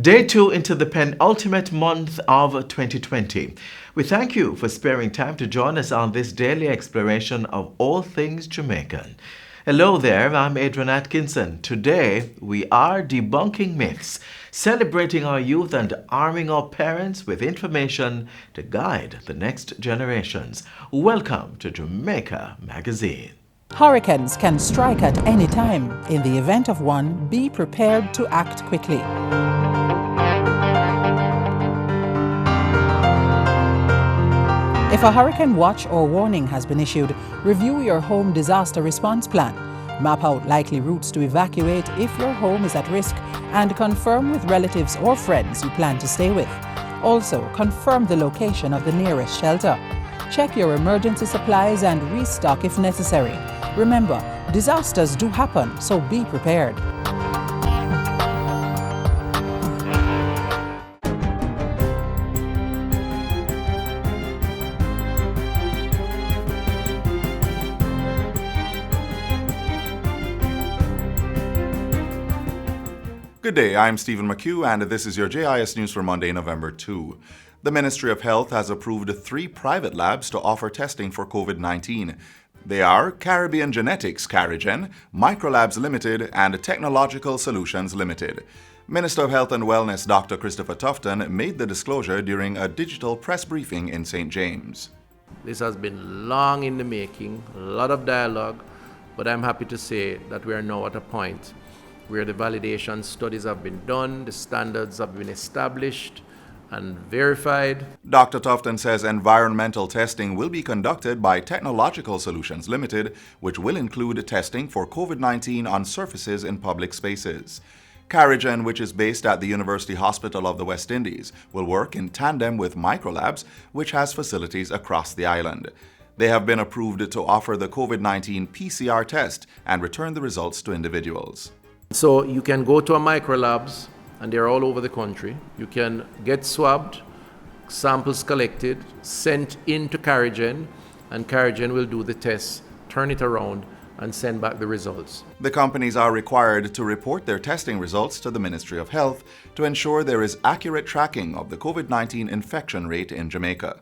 Day 2 into the penultimate month of 2020. We thank you for sparing time to join us on this daily exploration of all things Jamaican. Hello there, I'm Adrian Atkinson. Today, we are debunking myths, celebrating our youth and arming our parents with information to guide the next generations. Welcome to Jamaica Magazine. Hurricanes can strike at any time. In the event of one, be prepared to act quickly. If a hurricane watch or warning has been issued, review your home disaster response plan. Map out likely routes to evacuate if your home is at risk and confirm with relatives or friends you plan to stay with. Also, confirm the location of the nearest shelter. Check your emergency supplies and restock if necessary. Remember, disasters do happen, so be prepared. Good day, I'm Stephen McHugh, and this is your JIS News for Monday, November 2. The Ministry of Health has approved 3 private labs to offer testing for COVID-19. They are Caribbean Genetics Carigen, Microlabs Limited, and Technological Solutions Limited. Minister of Health and Wellness Dr. Christopher Tufton made the disclosure during a digital press briefing in St. James. This has been long in the making, a lot of dialogue, but I'm happy to say that we are now at a point where the validation studies have been done, the standards have been established and verified. Dr. Tufton says environmental testing will be conducted by Technological Solutions Limited, which will include testing for COVID-19 on surfaces in public spaces. Carigen, which is based at the University Hospital of the West Indies, will work in tandem with Microlabs, which has facilities across the island. They have been approved to offer the COVID-19 PCR test and return the results to individuals. So you can go to a Microlabs, and they're all over the country. You can get swabbed, samples collected, sent into Carigen, and Carigen will do the test, turn it around, and send back the results. The companies are required to report their testing results to the Ministry of Health to ensure there is accurate tracking of the COVID-19 infection rate in Jamaica.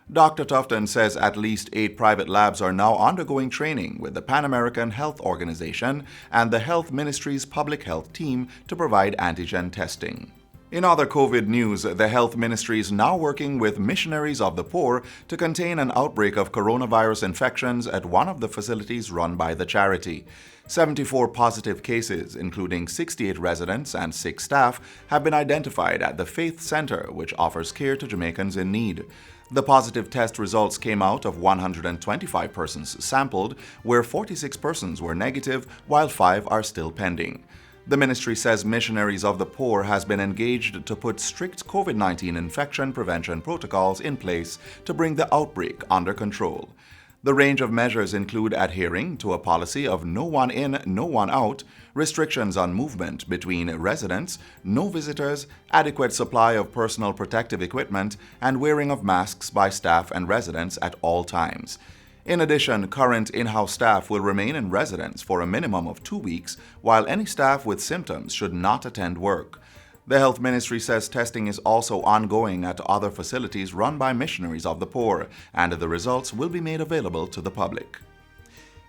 Dr. Tufton says at least 8 private labs are now undergoing training with the Pan American Health Organization and the Health Ministry's Public Health Team to provide antigen testing. In other COVID news, the Health Ministry is now working with Missionaries of the Poor to contain an outbreak of coronavirus infections at one of the facilities run by the charity. 74 positive cases, including 68 residents and 6 staff, have been identified at the Faith Center, which offers care to Jamaicans in need. The positive test results came out of 125 persons sampled, where 46 persons were negative, while 5 are still pending. The ministry says Missionaries of the Poor has been engaged to put strict COVID-19 infection prevention protocols in place to bring the outbreak under control. The range of measures include adhering to a policy of no one in, no one out, restrictions on movement between residents, no visitors, adequate supply of personal protective equipment, and wearing of masks by staff and residents at all times. In addition, current in-house staff will remain in residence for a minimum of 2 weeks, while any staff with symptoms should not attend work. The Health Ministry says testing is also ongoing at other facilities run by Missionaries of the Poor, and the results will be made available to the public.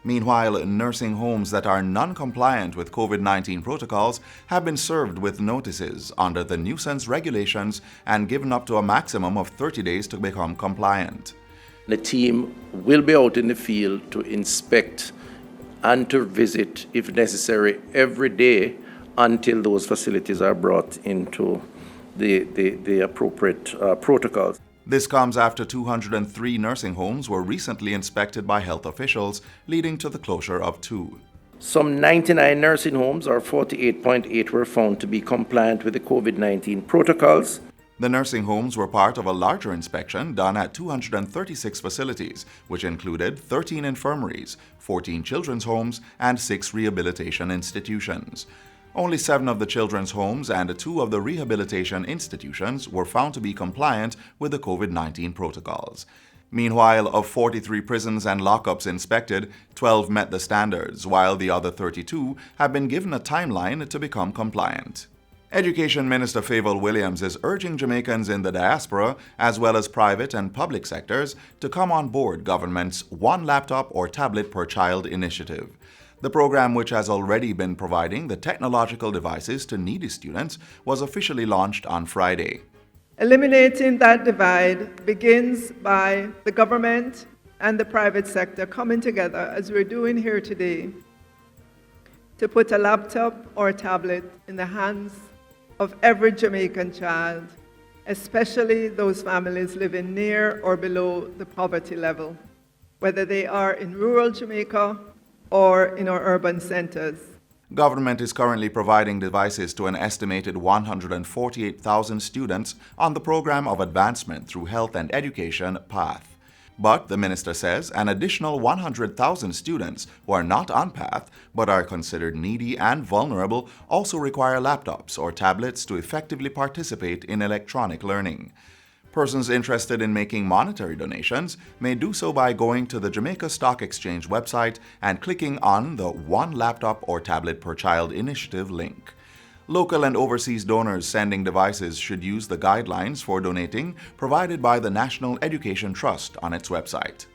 Meanwhile, nursing homes that are non-compliant with COVID-19 protocols have been served with notices under the nuisance regulations and given up to a maximum of 30 days to become compliant. The team will be out in the field to inspect and to visit, if necessary, every day until those facilities are brought into the appropriate protocols. This comes after 203 nursing homes were recently inspected by health officials, leading to the closure of 2. Some 99 nursing homes, or 48.8, were found to be compliant with the COVID-19 protocols. The nursing homes were part of a larger inspection done at 236 facilities, which included 13 infirmaries, 14 children's homes, and 6 rehabilitation institutions. Only 7 of the children's homes and 2 of the rehabilitation institutions were found to be compliant with the COVID-19 protocols. Meanwhile, of 43 prisons and lockups inspected, 12 met the standards, while the other 32 have been given a timeline to become compliant. Education Minister Favour Williams is urging Jamaicans in the diaspora, as well as private and public sectors, to come on board government's One Laptop or Tablet per Child initiative. The program, which has already been providing the technological devices to needy students, was officially launched on Friday. Eliminating that divide begins by the government and the private sector coming together, as we're doing here today, to put a laptop or a tablet in the hands of every Jamaican child, especially those families living near or below the poverty level, whether they are in rural Jamaica or in our urban centers. Government is currently providing devices to an estimated 148,000 students on the Program of Advancement through Health and Education PATH. But, the minister says, an additional 100,000 students who are not on PATH but are considered needy and vulnerable also require laptops or tablets to effectively participate in electronic learning. Persons interested in making monetary donations may do so by going to the Jamaica Stock Exchange website and clicking on the One Laptop or Tablet per Child initiative link. Local and overseas donors sending devices should use the guidelines for donating provided by the National Education Trust on its website.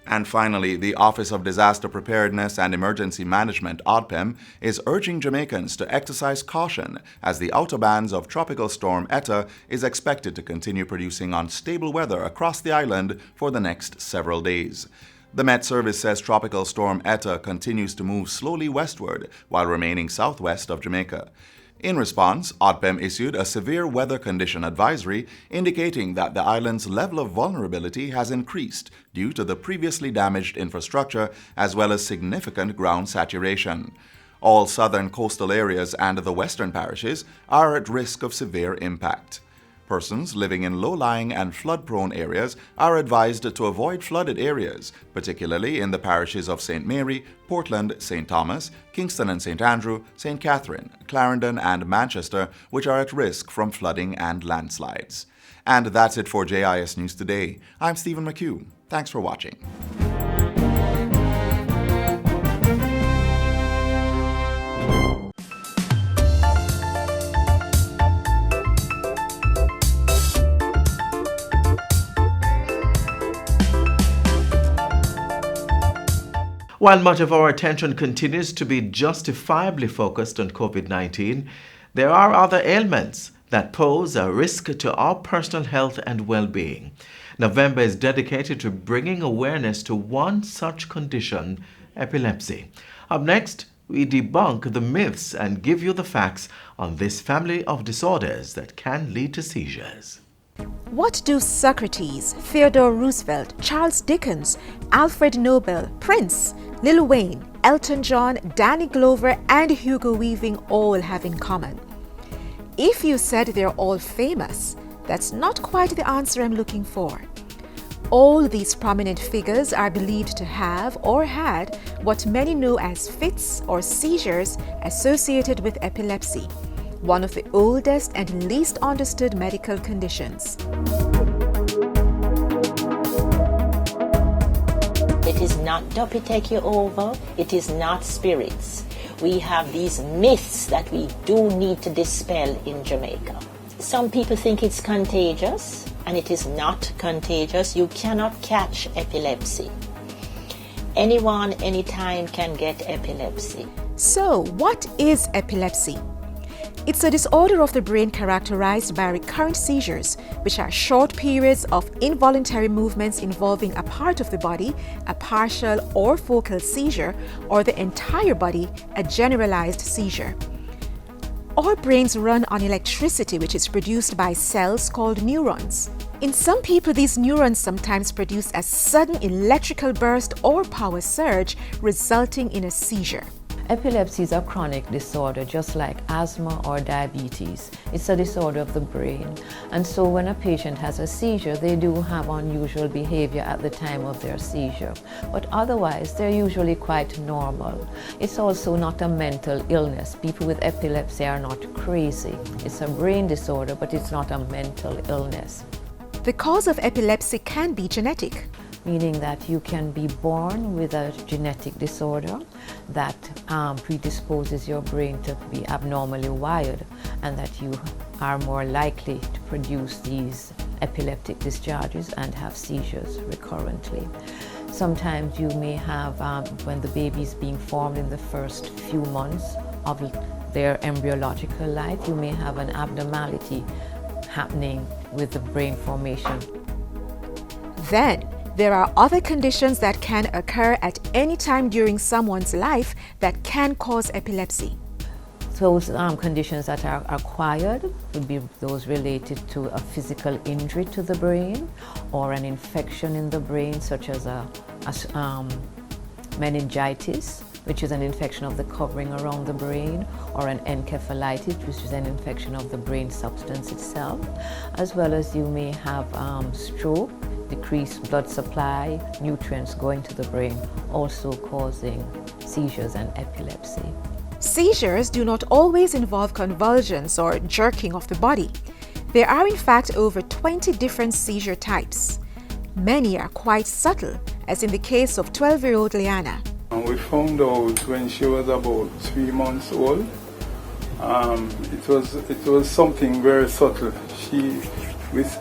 And finally, the Office of Disaster Preparedness and Emergency Management, ODPEM, is urging Jamaicans to exercise caution as the outer bands of Tropical Storm Eta is expected to continue producing unstable weather across the island for the next several days. The Met Service says Tropical Storm Eta continues to move slowly westward while remaining southwest of Jamaica. In response, ODPEM issued a severe weather condition advisory indicating that the island's level of vulnerability has increased due to the previously damaged infrastructure as well as significant ground saturation. All southern coastal areas and the western parishes are at risk of severe impact. Persons living in low-lying and flood-prone areas are advised to avoid flooded areas, particularly in the parishes of St. Mary, Portland, St. Thomas, Kingston and St. Andrew, St. Catherine, Clarendon and Manchester, which are at risk from flooding and landslides. And that's it for JIS News Today. I'm Stephen McHugh. Thanks for watching. While much of our attention continues to be justifiably focused on COVID-19, there are other ailments that pose a risk to our personal health and well-being. November is dedicated to bringing awareness to one such condition, epilepsy. Up next, we debunk the myths and give you the facts on this family of disorders that can lead to seizures. What do Socrates, Theodore Roosevelt, Charles Dickens, Alfred Nobel, Prince, Lil Wayne, Elton John, Danny Glover, and Hugo Weaving all have in common? If you said they're all famous, that's not quite the answer I'm looking for. All these prominent figures are believed to have or had what many know as fits or seizures associated with epilepsy, one of the oldest and least understood medical conditions. It is not dopey take you over, it is not spirits. We have these myths that we do need to dispel in Jamaica. Some people think it's contagious, and it is not contagious. You cannot catch epilepsy. Anyone, anytime can get epilepsy. So, what is epilepsy? It's a disorder of the brain characterized by recurrent seizures, which are short periods of involuntary movements involving a part of the body, a partial or focal seizure, or the entire body, a generalized seizure. Our brains run on electricity, which is produced by cells called neurons. In some people, these neurons sometimes produce a sudden electrical burst or power surge, resulting in a seizure. Epilepsy is a chronic disorder, just like asthma or diabetes. It's a disorder of the brain. And so when a patient has a seizure, they do have unusual behavior at the time of their seizure. But otherwise, they're usually quite normal. It's also not a mental illness. People with epilepsy are not crazy. It's a brain disorder, but it's not a mental illness. The cause of epilepsy can be genetic. meaning that you can be born with a genetic disorder that predisposes your brain to be abnormally wired, and that you are more likely to produce these epileptic discharges and have seizures recurrently. Sometimes you may have, when the baby is being formed in the first few months of their embryological life, you may have an abnormality happening with the brain formation. Then, there are other conditions that can occur at any time during someone's life that can cause epilepsy. Those conditions that are acquired would be those related to a physical injury to the brain or an infection in the brain, such as a meningitis, which is an infection of the covering around the brain, or an encephalitis, which is an infection of the brain substance itself, as well as you may have stroke, decreased blood supply, nutrients going to the brain, also causing seizures and epilepsy. Seizures do not always involve convulsions or jerking of the body. There are in fact over 20 different seizure types. Many are quite subtle, as in the case of 12-year-old Liana. We found out when she was about 3 months old. It was something very subtle.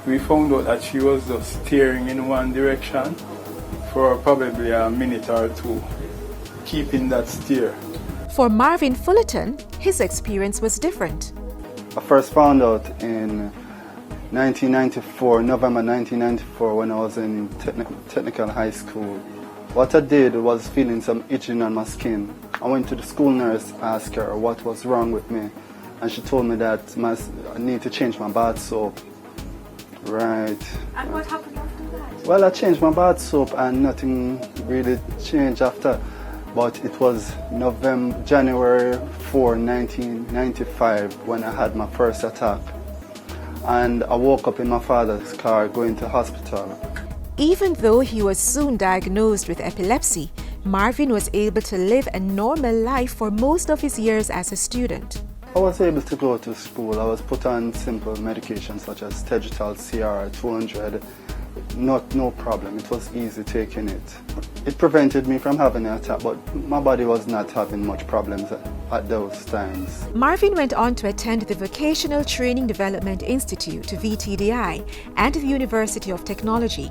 We found out that she was just staring in one direction for probably a minute or two, keeping that stare. For Marvin Fullerton, his experience was different. I first found out in 1994, November 1994, when I was in technical high school. What I did was feeling some itching on my skin. I went to the school nurse, asked her what was wrong with me, and she told me that I need to change my bath soap. Right. And what happened after that? Well, I changed my bath soap and nothing really changed after. But it was January 4, 1995 when I had my first attack. And I woke up in my father's car going to hospital. Even though he was soon diagnosed with epilepsy, Marvin was able to live a normal life for most of his years as a student. I was able to go to school. I was put on simple medications such as Tegitol CR 200. No problem. It was easy taking it. It prevented me from having an attack, but my body was not having much problems at those times. Marvin went on to attend the Vocational Training Development Institute, VTDI, and the University of Technology.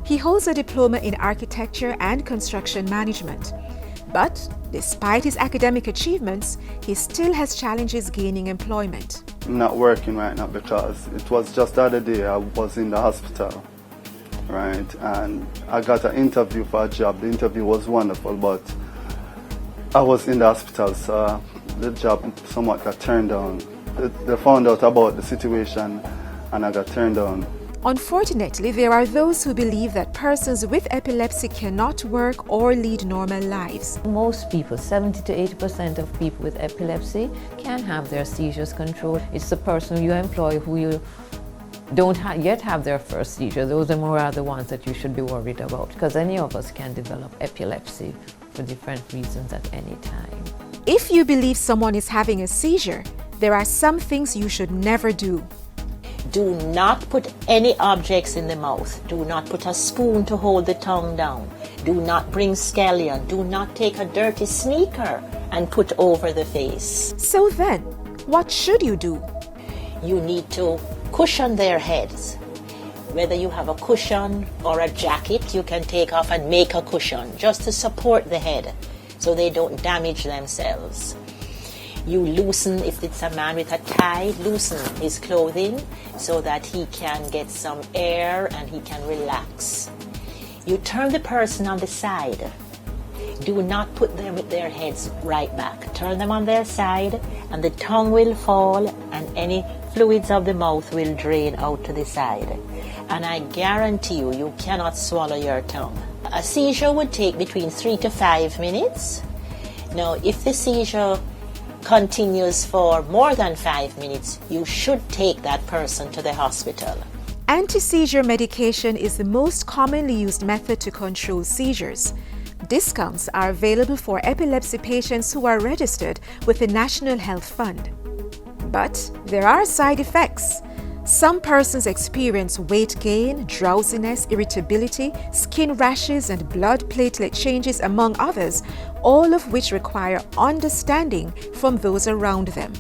He holds a diploma in architecture and construction management. But despite his academic achievements, he still has challenges gaining employment. I'm not working right now because it was just the other day I was in the hospital. Right, and I got an interview for a job. The interview was wonderful, but I was in the hospital, so the job somewhat got turned down. They found out about the situation and I got turned down. Unfortunately, there are those who believe that persons with epilepsy cannot work or lead normal lives. Most people, 70 to 80% of people with epilepsy, can have their seizures controlled. It's the person you employ who you don't yet have their first seizure. Those are the ones that you should be worried about, because any of us can develop epilepsy for different reasons at any time. If you believe someone is having a seizure, there are some things you should never do. Do not put any objects in the mouth. Do not put a spoon to hold the tongue down. Do not bring scallion. Do not take a dirty sneaker and put over the face. So then, what should you do? You need to cushion their heads. Whether you have a cushion or a jacket, you can take off and make a cushion just to support the head so they don't damage themselves. You loosen, if it's a man with a tie, loosen his clothing so that he can get some air and he can relax. You turn the person on the side. Do not put them with their heads right back. Turn them on their side and the tongue will fall and any fluids of the mouth will drain out to the side. And I guarantee you, you cannot swallow your tongue. A seizure would take between 3 to 5 minutes. Now, if the seizure continues for more than 5 minutes, you should take that person to the hospital. Anti-seizure medication is the most commonly used method to control seizures. Discounts are available for epilepsy patients who are registered with the National Health Fund. But there are side effects. Some persons experience weight gain, drowsiness, irritability, skin rashes, and blood platelet changes, among others, all of which require understanding from those around them.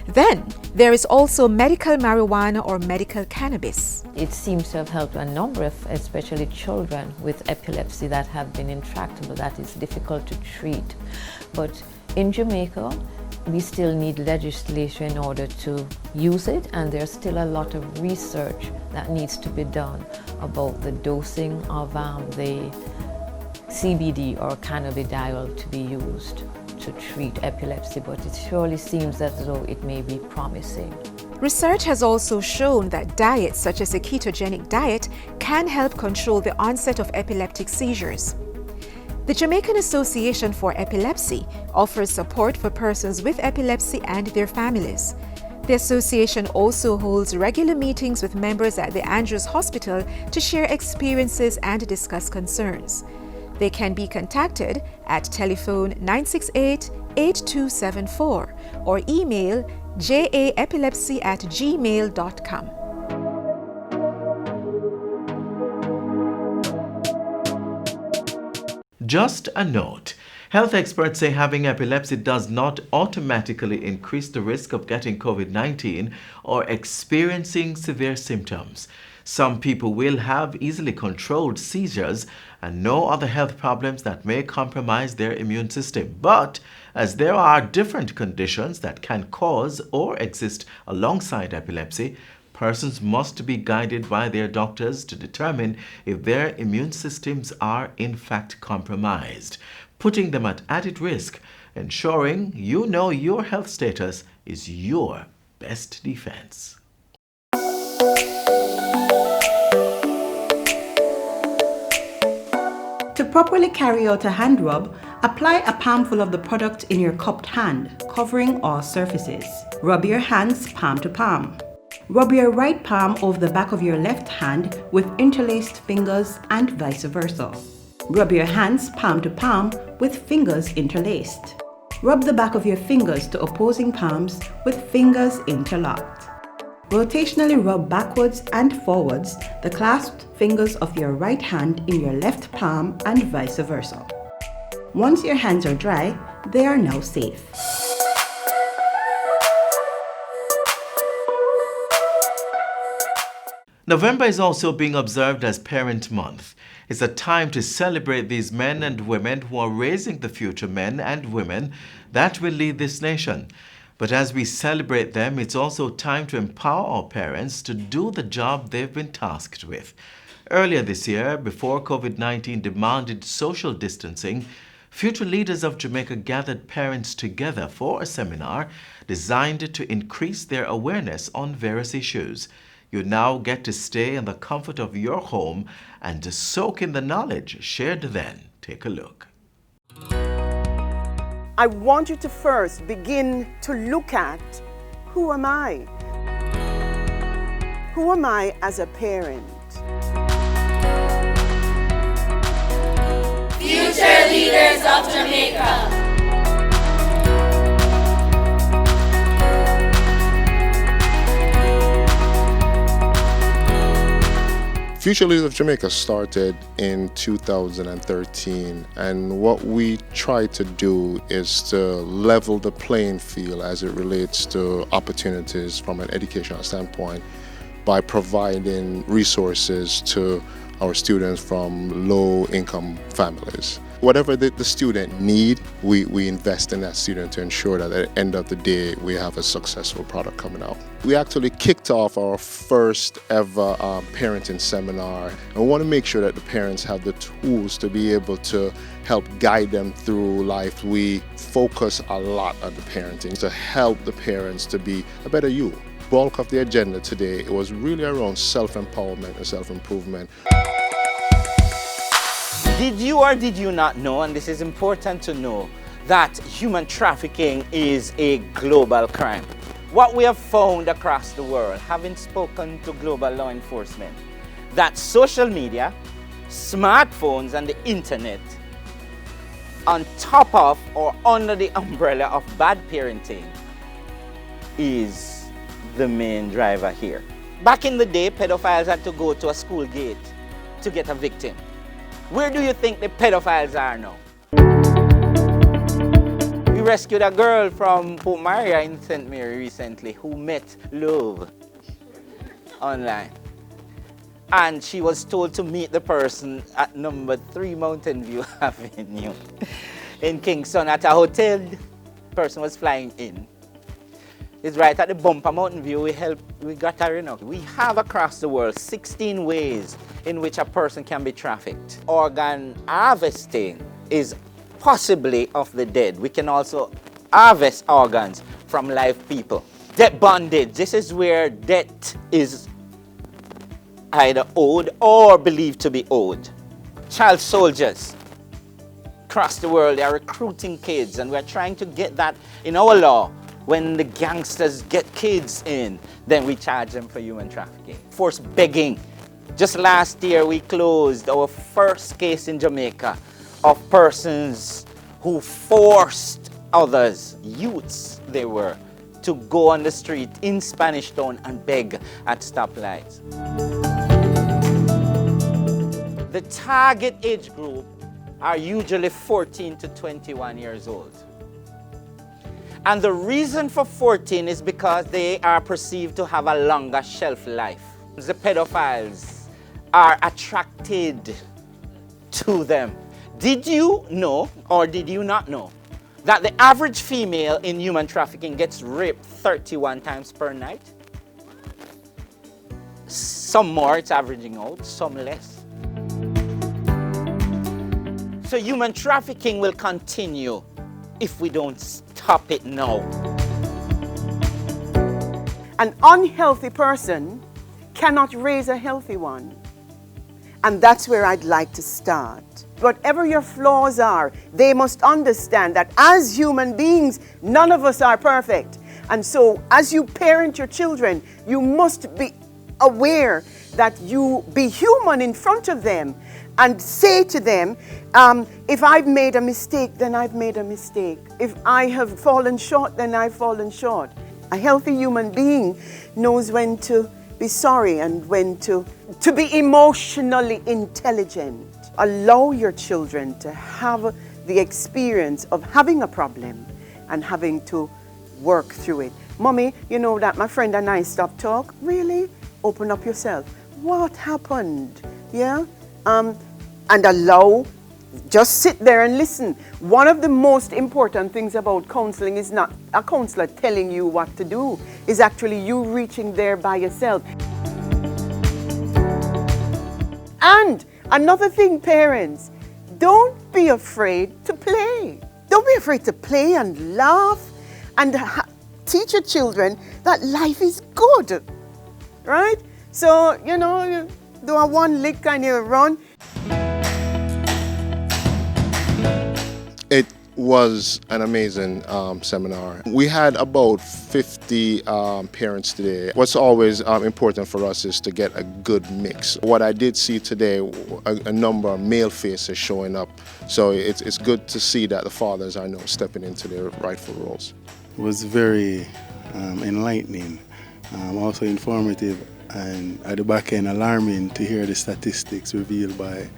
Then, there is also medical marijuana or medical cannabis. It seems to have helped a number of, especially children with epilepsy that have been intractable, that is difficult to treat. But in Jamaica, we still need legislation in order to use it, and there's still a lot of research that needs to be done about the dosing of the CBD or cannabidiol to be used to treat epilepsy, but it surely seems as though it may be promising. Research has also shown that diets such as a ketogenic diet can help control the onset of epileptic seizures. The Jamaican Association for Epilepsy offers support for persons with epilepsy and their families. The association also holds regular meetings with members at the Andrews Hospital to share experiences and discuss concerns. They can be contacted at telephone 968-8274 or email jaepilepsy@gmail.com. Just a note. Health experts say having epilepsy does not automatically increase the risk of getting COVID-19 or experiencing severe symptoms. Some people will have easily controlled seizures and no other health problems that may compromise their immune system. But as there are different conditions that can cause or exist alongside epilepsy, persons must be guided by their doctors to determine if their immune systems are in fact compromised, putting them at added risk. Ensuring you know your health status is your best defense. To properly carry out a hand rub, apply a palmful of the product in your cupped hand, covering all surfaces. Rub your hands palm to palm. Rub your right palm over the back of your left hand with interlaced fingers and vice versa. Rub your hands palm to palm with fingers interlaced. Rub the back of your fingers to opposing palms with fingers interlocked. Rotationally rub backwards and forwards the clasped fingers of your right hand in your left palm and vice versa. Once your hands are dry, they are now safe. November is also being observed as Parent Month. It's a time to celebrate these men and women who are raising the future men and women that will lead this nation. But as we celebrate them, it's also time to empower our parents to do the job they've been tasked with. Earlier this year, before COVID-19 demanded social distancing, future leaders of Jamaica gathered parents together for a seminar designed to increase their awareness on various issues. You now get to stay in the comfort of your home and to soak in the knowledge shared then. Take a look. I want you to first begin to look at, who am I? Who am I as a parent? Future leaders of Jamaica. Future Leaders of Jamaica started in 2013, and what we try to do is to level the playing field as it relates to opportunities from an educational standpoint by providing resources to our students from low-income families. Whatever the student need, we invest in that student to ensure that at the end of the day we have a successful product coming out. We actually kicked off our first ever parenting seminar, and we want to make sure that the parents have the tools to be able to help guide them through life. We focus a lot on the parenting to help the parents to be a better you. Bulk of the agenda today, it was really around self-empowerment and self-improvement. Did you or did you not know, and this is important to know, that human trafficking is a global crime? What we have found across the world, having spoken to global law enforcement, that social media, smartphones and the internet, on top of or under the umbrella of bad parenting, is the main driver here. Back in the day, pedophiles had to go to a school gate to get a victim. Where do you think the pedophiles are now? We rescued a girl from Port Maria in St. Mary recently who met love online. And she was told to meet the person at number 3 Mountain View Avenue in Kingston at a hotel. The person was flying in. It's right at the bumper Mountain View. We got her in. We have across the world 16 ways in which a person can be trafficked. Organ harvesting is possibly of the dead. We can also harvest organs from live people. Debt bondage. This is where debt is either owed or believed to be owed. Child soldiers. Across the world, they are recruiting kids, and we're trying to get that in our law. When the gangsters get kids in, then we charge them for human trafficking. Forced begging. Just last year, we closed our first case in Jamaica of persons who forced others, youths they were, to go on the street in Spanish Town and beg at stoplights. The target age group are usually 14 to 21 years old. And the reason for 14 is because they are perceived to have a longer shelf life. The pedophiles are attracted to them. Did you know, or did you not know, that the average female in human trafficking gets raped 31 times per night? Some more, it's averaging out, some less. So human trafficking will continue if we don't stop it now. An unhealthy person cannot raise a healthy one. And that's where I'd like to start. Whatever your flaws are, they must understand that as human beings, none of us are perfect. And so as you parent your children, you must be aware that you be human in front of them and say to them, if I've made a mistake, then I've made a mistake. If I have fallen short, then I've fallen short. A healthy human being knows when to be sorry and when to be emotionally intelligent. Allow your children to have the experience of having a problem and having to work through it. Mommy, you know that my friend and I stopped talk? Really? Open up yourself. What happened? Yeah? And allow, just sit there and listen. One of the most important things about counseling is not a counselor telling you what to do, is actually you reaching there by yourself. And another thing, parents, don't be afraid to play. Don't be afraid to play and laugh and teach your children that life is good, right? So, you know, you do a one lick and you run. It was an amazing seminar. We had about 50 parents today. What's always important for us is to get a good mix. What I did see today, a number of male faces showing up. So it's good to see that the fathers are now stepping into their rightful roles. It was very enlightening, also informative, and at the back end alarming to hear the statistics revealed by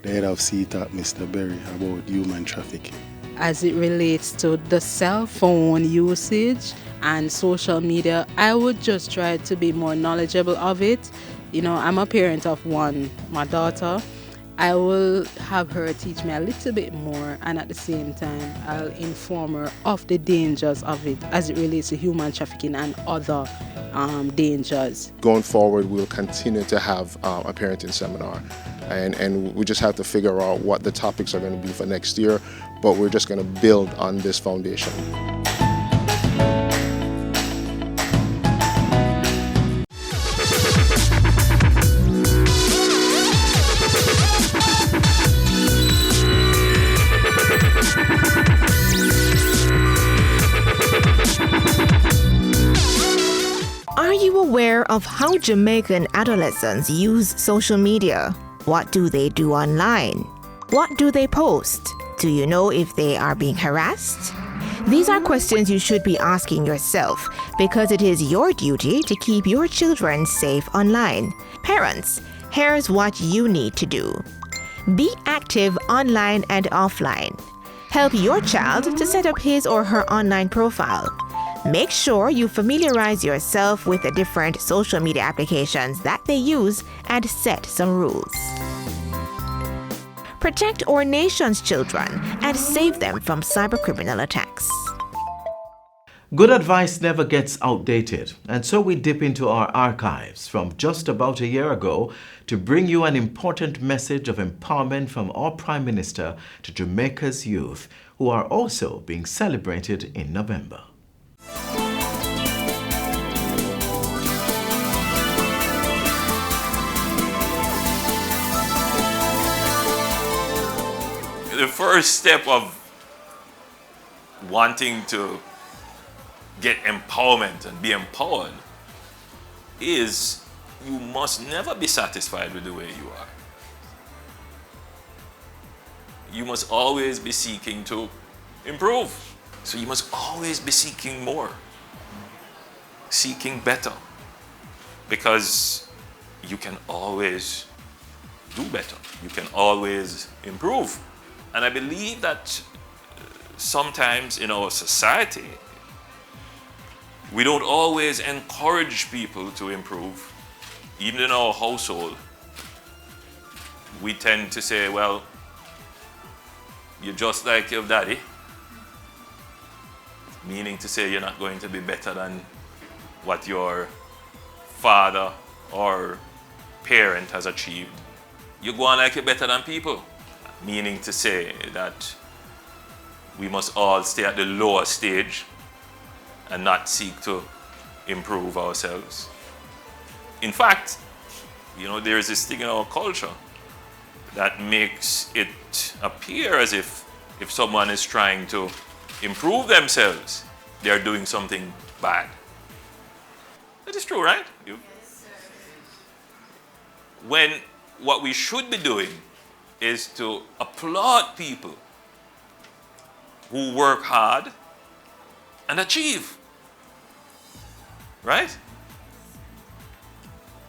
the head of CTOP, Mr. Berry, about human trafficking. As it relates to the cell phone usage and social media, I would just try to be more knowledgeable of it. You know, I'm a parent of one, my daughter. I will have her teach me a little bit more, and at the same time, I'll inform her of the dangers of it as it relates to human trafficking and other dangers. Going forward, we'll continue to have a parenting seminar, and we just have to figure out what the topics are going to be for next year, but we're just going to build on this foundation. Are you aware of how Jamaican adolescents use social media? What do they do online? What do they post? Do you know if they are being harassed? These are questions you should be asking yourself because it is your duty to keep your children safe online. Parents, here's what you need to do. Be active online and offline. Help your child to set up his or her online profile. Make sure you familiarize yourself with the different social media applications that they use and set some rules. Protect our nation's children and save them from cybercriminal attacks. Good advice never gets outdated, and so we dip into our archives from just about a year ago to bring you an important message of empowerment from our Prime Minister to Jamaica's youth, who are also being celebrated in November. The first step of wanting to get empowerment and be empowered is you must never be satisfied with the way you are. You must always be seeking to improve. So you must always be seeking more, seeking better, because you can always do better. You can always improve. And I believe that sometimes in our society, we don't always encourage people to improve. Even in our household, we tend to say, well, you're just like your daddy, meaning to say you're not going to be better than what your father or parent has achieved. You go on like you're better than people, meaning to say that we must all stay at the lower stage and not seek to improve ourselves. In fact, there is this thing in our culture that makes it appear as if someone is trying to improve themselves, they are doing something bad. That is true, right? When what we should be doing is to applaud people who work hard and achieve. Right?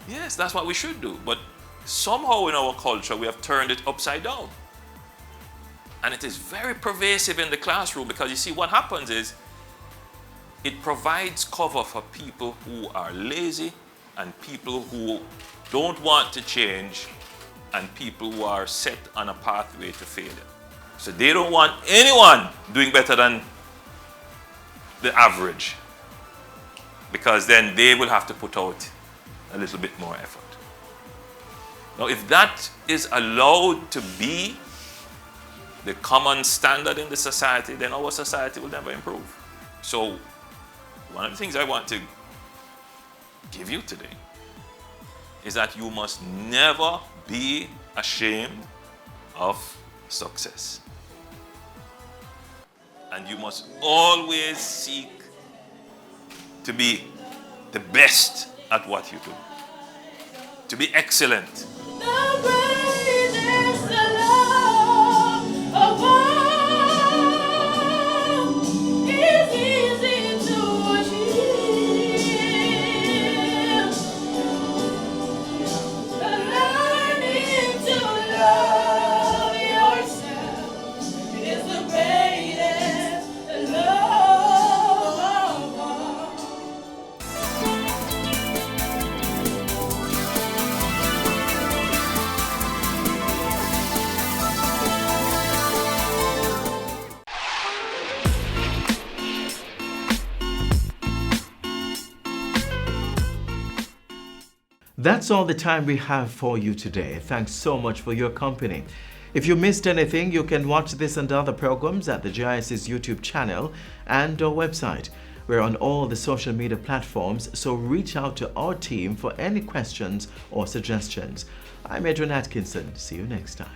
Yes, that's what we should do. But somehow in our culture, we have turned it upside down. And it is very pervasive in the classroom because you see what happens is it provides cover for people who are lazy and people who don't want to change and people who are set on a pathway to failure. So they don't want anyone doing better than the average, because then they will have to put out a little bit more effort. Now, if that is allowed to be the common standard in the society, then our society will never improve. So, one of the things I want to give you today is that you must never be ashamed of success. And you must always seek to be the best at what you do, to be excellent. That's all the time we have for you today. Thanks so much for your company. If you missed anything, you can watch this and other programs at the GIS's YouTube channel and our website. We're on all the social media platforms, so reach out to our team for any questions or suggestions. I'm Adrian Atkinson. See you next time.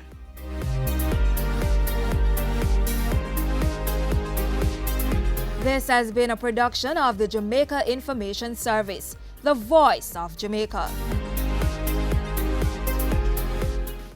This has been a production of the Jamaica Information Service, the voice of Jamaica.